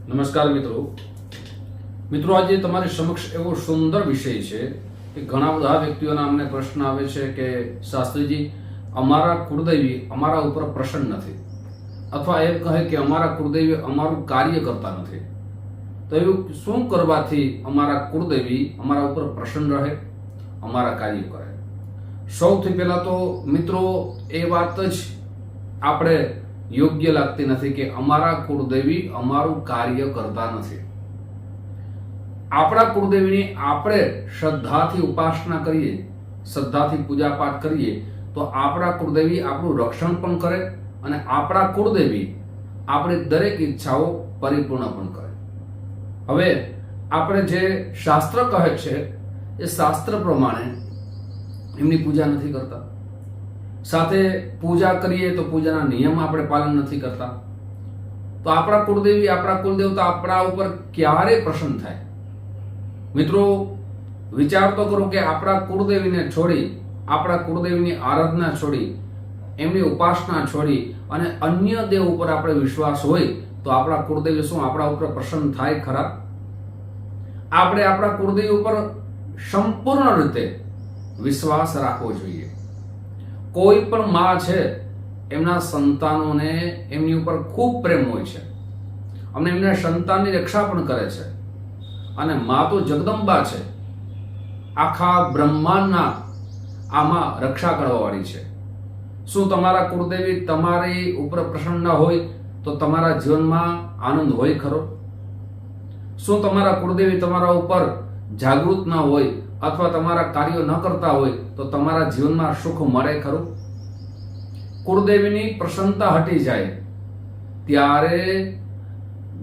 નમસ્કાર મિત્રો આજે તમારી સમક્ષ એવો સુંદર વિષય છે કે ઘણા બધા વ્યક્તિઓના અમને પ્રશ્ન આવે છે કે શાસ્ત્રીજી અમારા કુળદેવી અમારા ઉપર પ્રસન્ન નથી, અથવા એમ કહે કે અમારા કુળદેવી અમારું કાર્ય કરતા નથી. તો એવું શું કરવાથી અમારા કુળદેવી અમારા ઉપર પ્રસન્ન રહે, અમારા કાર્ય કરે? સૌથી પહેલા તો મિત્રો એ વાત જ આપણે યોગ્ય લાગતી નથી કે અમારા કુળદેવી અમારું કાર્ય કરતા નથી. આપણા કુળદેવીની આપણે શ્રદ્ધાથી ઉપાસના કરીએ, શ્રદ્ધાથી પૂજાપાઠ કરીએ તો આપણા કુળદેવી આપણું રક્ષણ પણ કરે અને આપણા કુળદેવી આપણી દરેક ઈચ્છાઓ પરિપૂર્ણ પણ કરે. હવે આપણે જે શાસ્ત્ર કહે છે એ શાસ્ત્ર પ્રમાણે એમની પૂજા નથી કરતા, સાથે પૂજા કરીએ તો પૂજાના નિયમ આપણે પાલન નથી કરતા, તો આપણા કુળદેવી આપણા કુલદેવતા આપણા ઉપર ક્યારે પ્રસન્ન થાય? મિત્રો વિચાર તો કરો કે આપણા કુળદેવીને છોડી, આપણા કુળદેવીની આરાધના છોડી, એમની ઉપાસના છોડી અને અન્ય દેવ ઉપર આપણે વિશ્વાસ હોય તો આપણા કુળદેવી શું આપણા ઉપર પ્રસન્ન થાય ખરા? આપણે આપણા કુળદેવી ઉપર સંપૂર્ણ રીતે વિશ્વાસ રાખવો જોઈએ. કોઈ પણ માં છે એમના સંતાનોને એમની ઉપર ખૂબ પ્રેમ હોય છે અને એમના સંતાનની રક્ષા પણ કરે છે, અને માં તો જગદંબા છે, આખા બ્રહ્માંડના આમાં રક્ષા કરવા વાળી છે. શું તમારા કુળદેવી તમારી ઉપર પ્રસન્ન હોય તો તમારા જીવનમાં આનંદ હોય ખરો? શું તમારા કુળદેવી તમારા ઉપર જાગૃત ના હોય અથવા તમારા કાર્યો ન કરતા હોય તો તમારા જીવનમાં સુખ મળે ખરું? કુળદેવીની પ્રસન્નતા હટી જાય ત્યારે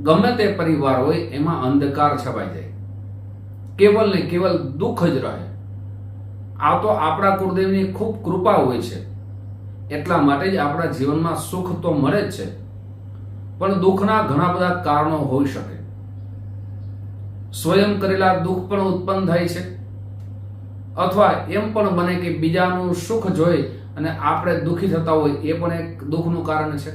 ગમે તે પરિવાર હોય એમાં અંધકાર છવાઈ જાય, કેવલ ને કેવલ દુઃખ જ રહે. આ તો આપણા કુળદેવીની ખૂબ કૃપા હોય છે, એટલા માટે જ આપણા જીવનમાં સુખ તો મળે જ છે, પણ દુઃખના ઘણા બધા કારણો હોઈ શકે. સ્વયં કરેલા દુઃખ પણ ઉત્પન્ન થાય છે, અથવા એમ પણ બને કે બીજાનું સુખ જોઈ અને આપણે દુઃખી થતા હોય એ પણ એક દુઃખનું કારણ છે.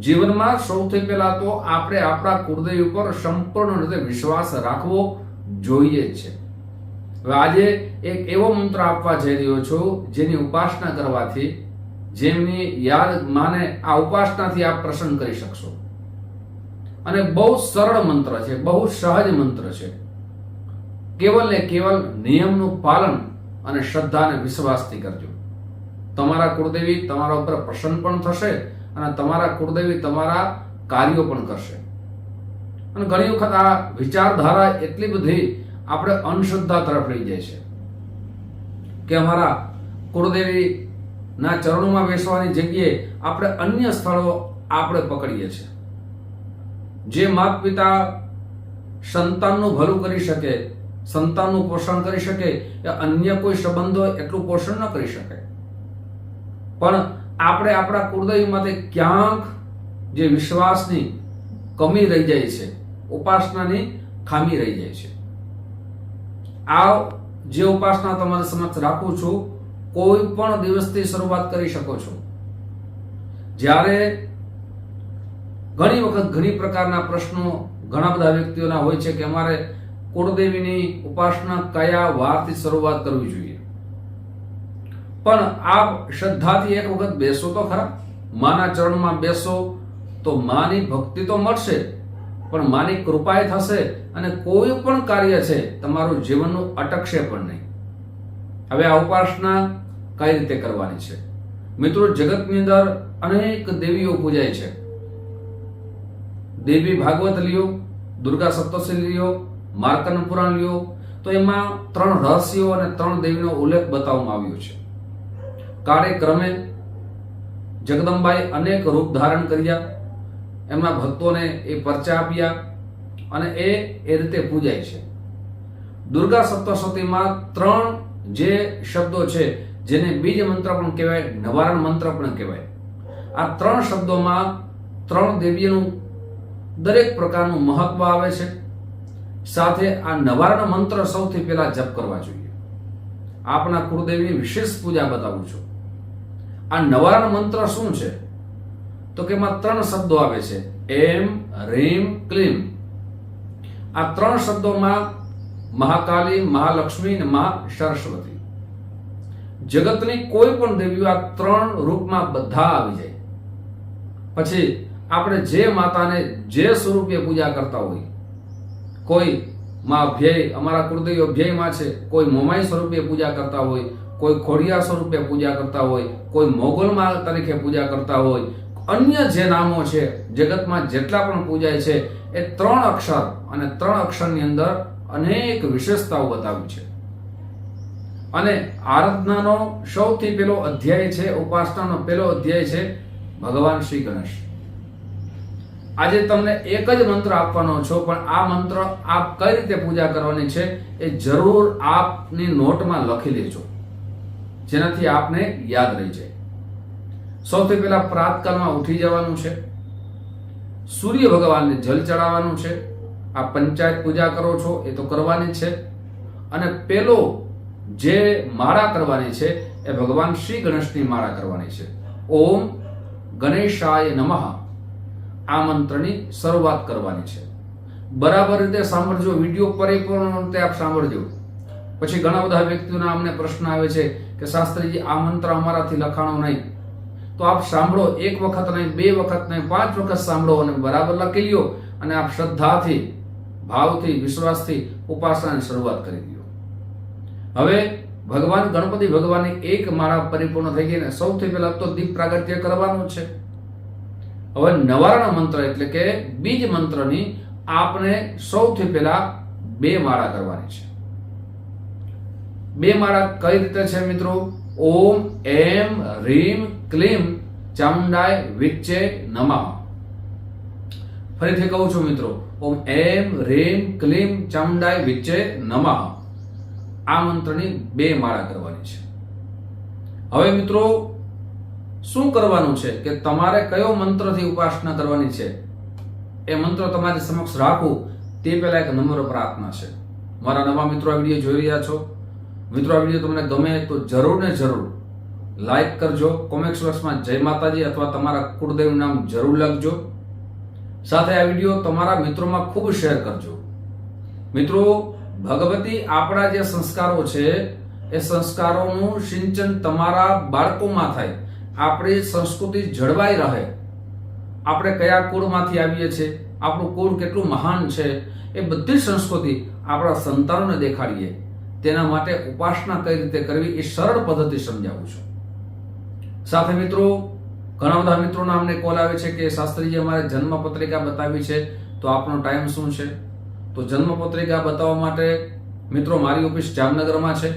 જીવનમાં સૌથી પહેલા તો આપણે આપણા કુળદેવી ઉપર સંપૂર્ણ રીતે વિશ્વાસ રાખવો જોઈએ જ છે. હવે આજે એક એવો મંત્ર આપવા જઈ રહ્યો છું જેની ઉપાસના કરવાથી, જેમની યાદ માને આ ઉપાસનાથી આપ પ્રસન્ન કરી શકશો. અને બહુ સરળ મંત્ર છે, બહુ સહજ મંત્ર છે. કેવલ ને કેવલ નિયમનું પાલન અને શ્રદ્ધા અને વિશ્વાસથી કરજો. તમારા કુળદેવી તમારા ઉપર પ્રસન્ન પણ થશે અને તમારા કુળદેવી તમારા કાર્યો પણ કરશે. અને ઘણી વખત આ વિચારધારા એટલી બધી આપણે અંધશ્રદ્ધા તરફ લઈ જાય છે કે અમારા કુળદેવી ના ચરણોમાં બેસવાની જગ્યાએ આપણે અન્ય સ્થળો આપણે પકડીએ છીએ. જે માતા પિતા સંતાનનું ભલું કરી શકે, સંતાનનું પોષણ કરી શકે, એ અન્ય કોઈ સંબંધો એટલું પોષણ ન કરી શકે. પણ આપણે આપણા કુળદેવી માટે ક્યાંક જે વિશ્વાસની કમી રહી જાય છે, ઉપાસનાની ખામી રહી જાય છે. આ જે ઉપાસના તમારી સમક્ષ રાખું છું, કોઈ પણ દિવસથી શરૂઆત કરી શકો છો. જ્યારે ઘણી વખત ઘણી પ્રકારના પ્રશ્નો ઘણા બધા વ્યક્તિઓના હોય છે કે અમારે કુળદેવીની ઉપાસના કયા વારથી શરૂઆત કરવી જોઈએ. પણ આપ શ્રદ્ધાથી એક વખત બેસો તો ખરા, માના ચરણમાં બેસો તો માની ભક્તિ તો મળશે, પણ માની કૃપાએ થશે અને કોઈ પણ કાર્ય છે તમારું જીવનનું અટકશે પણ નહીં. હવે આ ઉપાસના કઈ રીતે કરવાની છે? મિત્રો, જગતની અંદર અનેક દેવીઓ પૂજાય છે. દેવી ભાગવત લ્યો, દુર્ગા સપ્તશતી લ્યો, માર્કંડ પુરાણ લ્યો, તો એમાં 3 રહસ્યો અને 3 દેવીનો ઉલ્લેખ બતાવવામાં આવ્યો છે. કાળે ક્રમે જગદંબાએ અનેક રૂપ ધારણ કર્યા, એમના ભક્તોને એ પરચા આપ્યા અને એ રીતે પૂજાય છે. દુર્ગા સપ્તશતીમાં 3 જે શબ્દો છે જેને બીજ મંત્ર પણ કહેવાય, નવારણ મંત્ર પણ કહેવાય. આ 3 શબ્દોમાં 3 દેવીઓનું દરેક પ્રકારનું મહત્વ આવે છે. સાથે આ નવારણ મંત્ર સૌથી પહેલા જપ કરવા જોઈએ. આપના કુળદેવીની વિશેષ પૂજા બતાવું છું. આ નવારણ મંત્ર શું છે તો કે એમાં 3 શબ્દો આવે છે. એમ રીમ ક્લીમ આ 3 શબ્દોમાં મહાકાલી, મહાલક્ષ્મી અને મહા સરસ્વતી, જગતની કોઈ પણ દેવીઓ આ 3 રૂપમાં બધા આવી જાય. પછી આપણે જે માતાને જે સ્વરૂપે પૂજા કરતા હોય, કોઈ માં અભ્યય, અમારા કુળદેવી અભ્યયમાં છે, કોઈ મોમાઈ સ્વરૂપે પૂજા કરતા હોય, કોઈ ખોડિયા સ્વરૂપે પૂજા કરતા હોય, કોઈ મોગલમાં તરીકે પૂજા કરતા હોય, અન્ય જે નામો છે જગતમાં જેટલા પણ પૂજાય છે એ 3 અક્ષર અને 3 અક્ષરની અંદર અનેક વિશેષતાઓ બતાવી છે. અને આરાધનાનો સૌથી પહેલો અધ્યાય છે, ઉપાસનાનો પહેલો અધ્યાય છે ભગવાન શ્રી ગણેશ. આજે તમને એક જ મંત્ર આપવાનો છો, પણ આ મંત્ર આપ કઈ રીતે પૂજા કરવાની છે એ જરૂર આપની નોટમાં લખી લેજો, જેનાથી આપને યાદ રહી જાય. સૌથી પહેલા પ્રાતકાળમાં ઉઠી જવાનું છે, સૂર્ય ભગવાનને જલ ચડાવવાનું છે. આ પંચાયત પૂજા કરો છો એ તો કરવાની છે. અને પેલો જે માળા કરવાની છે એ ભગવાન શ્રી ગણેશની માળા કરવાની છે. ઓમ ગણેશાય નમઃ આ મંત્રની શરૂઆત કરવાની છે. બરાબર રીતે સાંભળજો, વિડીયો પરિપૂર્ણ રીતે આપ સાંભળજો. પછી ઘણા બધા વ્યક્તિઓના અમને પ્રશ્ન આવે છે કે શાસ્ત્રીજી આ મંત્ર અમારાથી લખાણો નહીં. તો આપ સાંભળો, 1 વખત નહીં, 2 વખત નહીં, 5 વખત સાંભળો અને બરાબર લખી લ્યો અને આપ શ્રદ્ધાથી, ભાવથી, વિશ્વાસથી ઉપાસનાની શરૂઆત કરી દો. હવે ભગવાન ગણપતિ ભગવાનની એક માળા પરિપૂર્ણ થઈ ગઈ ને સૌથી પહેલા તો દીપ પ્રાગટ્ય કરવાનું છે. હવે નવારણ મંત્ર એટલે કે બીજ મંત્રની આપણે સૌથી પહેલા 2 માળા કરવાની છે. 2 માળા કઈ રીતે છે મિત્રો? ઓમ એમ રીમ ક્લીમ ચામુંડાય વિચ્ચે નમઃ. ફરીથી કહું છું મિત્રો, ઓમ એમ રીમ ક્લીમ ચામુંડાય વિચ્ચે નમઃ. આ મંત્રની 2 માળા કરવાની છે. હવે મિત્રો શું કરવાનું છે કે તમારે કયો મંત્રથી ઉપાસના કરવાની છે એ મંત્ર તમારી સમક્ષ રાખું તે પહેલા એક નમ્ર પ્રાર્થના છે. મારા નવા મિત્રો આ વિડીયો જોઈ રહ્યા છો, મિત્રો આ વિડીયો તમને ગમે તો જરૂર ને જરૂર લાઈક કરજો, કોમેન્ટ બોક્સમાં જય માતાજી અથવા તમારા કુળદેવનું નામ જરૂર લખજો. સાથે આ વિડીયો તમારા મિત્રોમાં ખૂબ શેર કરજો. મિત્રો, ભગવતી આપણા જે સંસ્કારો છે એ સંસ્કારોનું સિંચન તમારા બાળકોમાં થાય, આપણી સંસ્કૃતિ જળવાઈ રહે, આપણે કયા કુળમાંથી આવીએ છીએ, આપણું કુળ કેટલું મહાન છે એ બધી સંસ્કૃતિ આપણા સંતાનોને દેખાડીએ. તેના માટે ઉપાસના કઈ રીતે કરવી એ સરળ પદ્ધતિ સમજાવું છું. સાથે મિત્રો, ઘણા બધા મિત્રોના અમને કોલ આવે છે કે શાસ્ત્રીજી અમારે જન્મ પત્રિકા બતાવી છે તો આપનો ટાઈમ શું છે? તો જન્મ પત્રિકા બતાવવા માટે મિત્રો મારી ઓફિસ જામનગરમાં છે.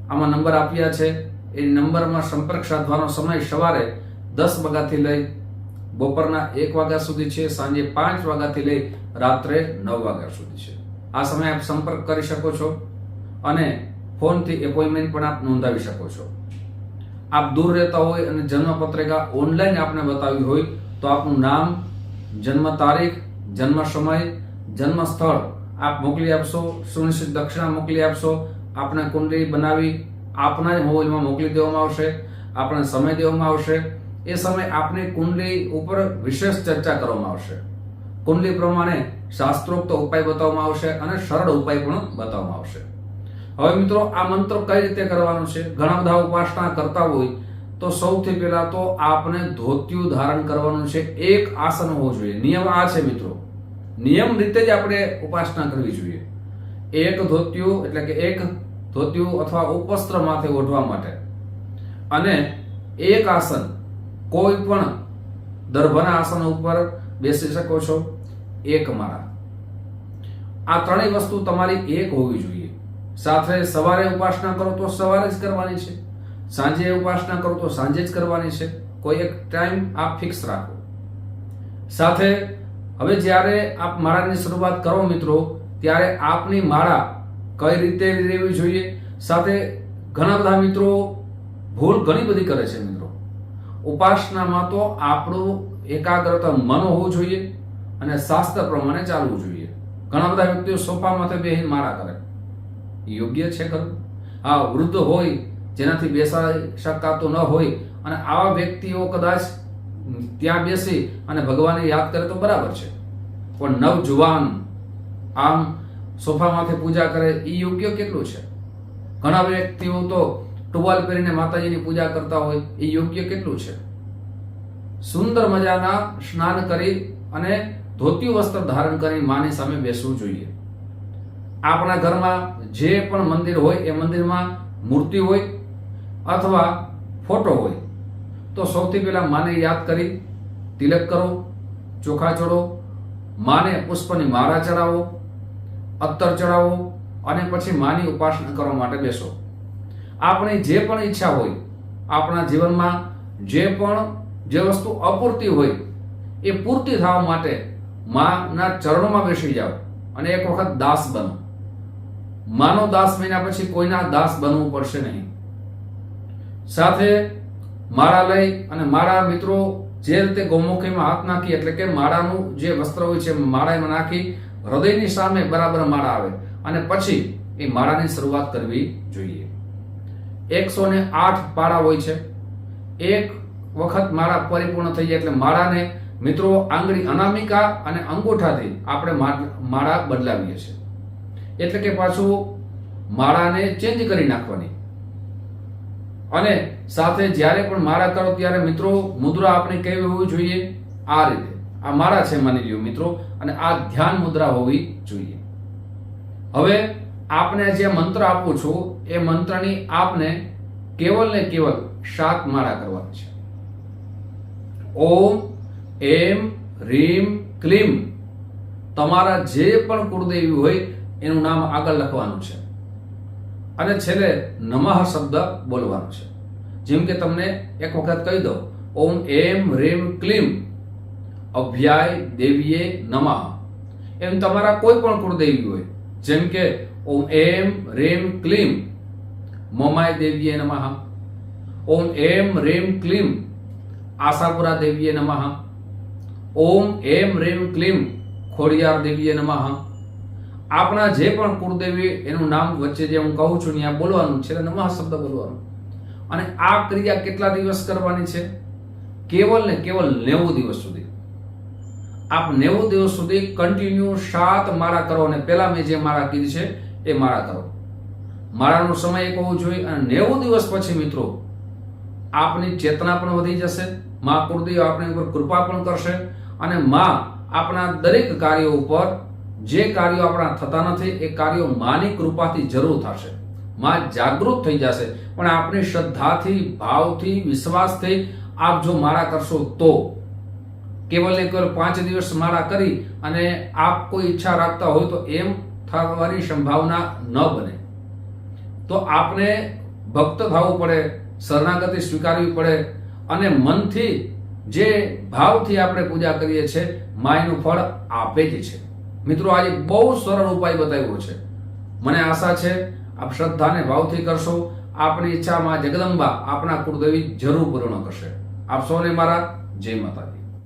આમાં નંબર આપ્યા છે, એ નંબરમાં સંપર્ક સાધવાનો સમય સવારે 10 વાગ્યાથી લઈ બપોરના 1 વાગ્યા સુધી છે, સાંજે 5 વાગ્યાથી લઈ રાત્રે 9 વાગ્યા સુધી છે. આ સમયે આપ સંપર્ક કરી શકો છો અને ફોનથી એપોઇન્ટમેન્ટ પણ આપ નોંધાવી શકો છો. આપ દૂર રહેતા હોય અને જન્મ પત્રિકા ઓનલાઈન આપને બતાવી હોય તો આપનું નામ, જન્મ તારીખ, જન્મ સમય, જન્મ સ્થળ આપ મોકલી આપશો, સુનિશ્ચિત દક્ષિણા મોકલી આપશો. આપણે કુંડળી બનાવી આપના જ મોબાઈલમાં મોકલી દેવામાં આવશે, આપણે સમય દેવામાં આવશે. એ સમય આપની કુંડળી ઉપર વિશેષ ચર્ચા કરવામાં આવશે. કુંડળી પ્રમાણે શાસ્ત્રોક્ત ઉપાય બતાવવામાં આવશે અને સરળ ઉપાય પણ બતાવવામાં આવશે. હવે મિત્રો, આ મંત્ર કઈ રીતે કરવાનો છે? ઘણા બધા ઉપાસના કરતા હોય તો સૌથી પહેલા તો આપણે ધોતિયું ધારણ કરવાનું છે. એક આસન હોવું જોઈએ. નિયમ આ છે મિત્રો, નિયમ રીતે જ આપણે ઉપાસના કરવી જોઈએ. એક ધોતિયું એટલે કે એક ધોતિયું અથવા ઉપવસ્ત્ર માથે ઓઢવા માટે અને એક આસન, કોઈ પણ દર્ભના આસન ઉપર બેસી શકો છો. એક માળા, આ ત્રણેય વસ્તુ તમારી એક હોવી જોઈએ. સાથે સવારે ઉપાસના કરો તો સવારે જ કરવાની છે, સાંજે ઉપાસના કરો તો સાંજે જ કરવાની છે. કોઈ એક ટાઈમ આપ ફિક્સ રાખો. સાથે હવે જ્યારે આપ માળાની શરૂઆત કરો મિત્રો, ત્યારે આપની માળા કઈ રીતે લેવી જોઈએ. સાથે ઘણા બધા મિત્રો ભૂલ ઘણી બધી કરે છે મિત્રો. ઉપાસનામાં તો આપણું એકાગ્રતા મન હોવું જોઈએ અને શાસ્ત્ર પ્રમાણે ચાલવું જોઈએ. ઘણા બધા વ્યક્તિઓ સોફા માથે બેસીને માળા કરે, યોગ્ય છે ખરું? આ વૃદ્ધ હોય જેનાથી બેસાઈ શકાતું ન હોય અને આવા વ્યક્તિઓ કદાચ ત્યાં બેસી અને ભગવાનને યાદ કરે તો બરાબર છે, પણ નવજુવાન આમ સોફામાંથી પૂજા કરે એ યોગ્ય કેટલું છે? ઘણા વ્યક્તિઓ તો ટુવાલ પહેરીને માતાજીની પૂજા કરતા હોય, એ યોગ્ય કેટલું છે? સુંદર મજાના સ્નાન કરી અને ધોતી વસ્ત્ર ધારણ કરી માની સામે બેસવું જોઈએ. આપણા ઘરમાં જે પણ મંદિર હોય એ મંદિરમાં મૂર્તિ હોય અથવા ફોટો હોય તો સૌથી પહેલા માને યાદ કરી તિલક કરો, ચોખા ચડો, માને પુષ્પની માળા ચડાવો, અત્તર ચડાવો અને પછી માની ઉપાસના કરવા માટે બેસો. આપણી જે પણ ઈચ્છા હોય, આપણા જીવનમાં જે વસ્તુ અપૂરતી હોય એ પૂર્તિ થવા માટે માના ચરણોમાં બેસી જાઓ અને એક વખત દાસ બનો. માનો દાસ બન્યા પછી કોઈના દાસ બનવું પડશે નહીં. સાથે માળા લઈ અને માળા મિત્રો જે રીતે ગૌમુખીમાં હાથ નાખી એટલે કે માળાનું જે વસ્ત્ર હોય છે માળામાં નાખી હૃદયની સામે બરાબર માળા આવે અને પછી એ માળાની શરૂઆત કરવી જોઈએ. 108 પારા હોય છે. એક વખત માળા પરિપૂર્ણ થઈ જાય એટલે માળાને મિત્રો આંગળી અનામિકા અને અંગૂઠાથી આપણે માળા બદલાવીએ છીએ. એટલે કે પાછું માળાને ચેન્જ કરી નાખવાની. અને સાથે જ્યારે પણ માળા કરો ત્યારે મિત્રો મુદ્રા આપણે કેવી હોવી જોઈએ? આ રીતે. આ માળા છે માની લ્યો મિત્રો, અને આ ધ્યાન મુદ્રા હોવી જોઈએ. હવે આપને જે મંત્ર આપું છું એ મંત્રની આપને કેવલ ને કેવલ 7 માળા કરવાની છે. ઓમ એમ રીમ ક્લીમ. તમારા જે પણ કુળદેવી હોય એનું નામ આગળ લખવાનું છે અને છેલ્લે નમઃ શબ્દ બોલવાનો છે. જેમ કે તમને એક વખત કહી દો, ઓમ એમ રેમ ક્લીમ અભ્યાય દેવીએ નમઃ. એમ તમારા કોઈ પણ કુળદેવી હોય, જેમ કે ઓમ એમ રેમ ક્લીમ મોમાય દેવીએ નમઃ, ઓમ એમ રેમ ક્લીમ આશાપુરા દેવીએ નમઃ, ઓમ એમ રેમ ક્લીમ ખોડિયાર દેવીએ નમઃ. આપણા જે પણ કુળદેવી એનું નામ વચ્ચે જે હું કહું છું ત્યાં બોલવાનું છે, નમઃ શબ્દ બોલવાનું. અને આ ક્રિયા કેટલા દિવસ કરવાની છે? કેવલ ને કેવલ 90 દિવસ સુધી. આપ 90 દિવસ સુધી કન્ટિન્યુ 7 માળા કરો અને પહેલા મેં જે માળા કીધી છે એ માળા કરો. માળાનો સમય એક હોવો જોઈએ અને 90 દિવસ પછી મિત્રો આપની ચેતના પણ વધી જશે. મા કુળદેવી આપણી ઉપર કૃપા પણ કરશે અને મા આપણા દરેક કાર્યો ઉપર, જે કાર્યો આપણા થતા નથી એ કાર્યો માની કૃપાથી જરૂર થશે. માં જાગૃત થઈ જશે. પણ આપણી શ્રદ્ધાથી, ભાવથી, વિશ્વાસથી આપ જો માળા કરશો તો કેવલ ને કેવલ 5 દિવસ માળા કરી અને આપ કોઈ ઈચ્છા રાખતા હોય તો એમ થવાની સંભાવના ન બને. તો આપને ભક્ત થવું પડે, શરણાગતિ સ્વીકારવી પડે અને મનથી જે ભાવથી આપણે પૂજા કરીએ છીએ માયનું ફળ આપે જ છે. મિત્રો આજે બહુ સરળ ઉપાય બતાવ્યો છે. મને આશા છે આપ શ્રદ્ધાને ભાવથી કરશો. આપની ઈચ્છામાં જગદંબા આપણા કુળદેવી જરૂર પૂર્ણ કરશે. આપ સૌને મારા જય માતાજી.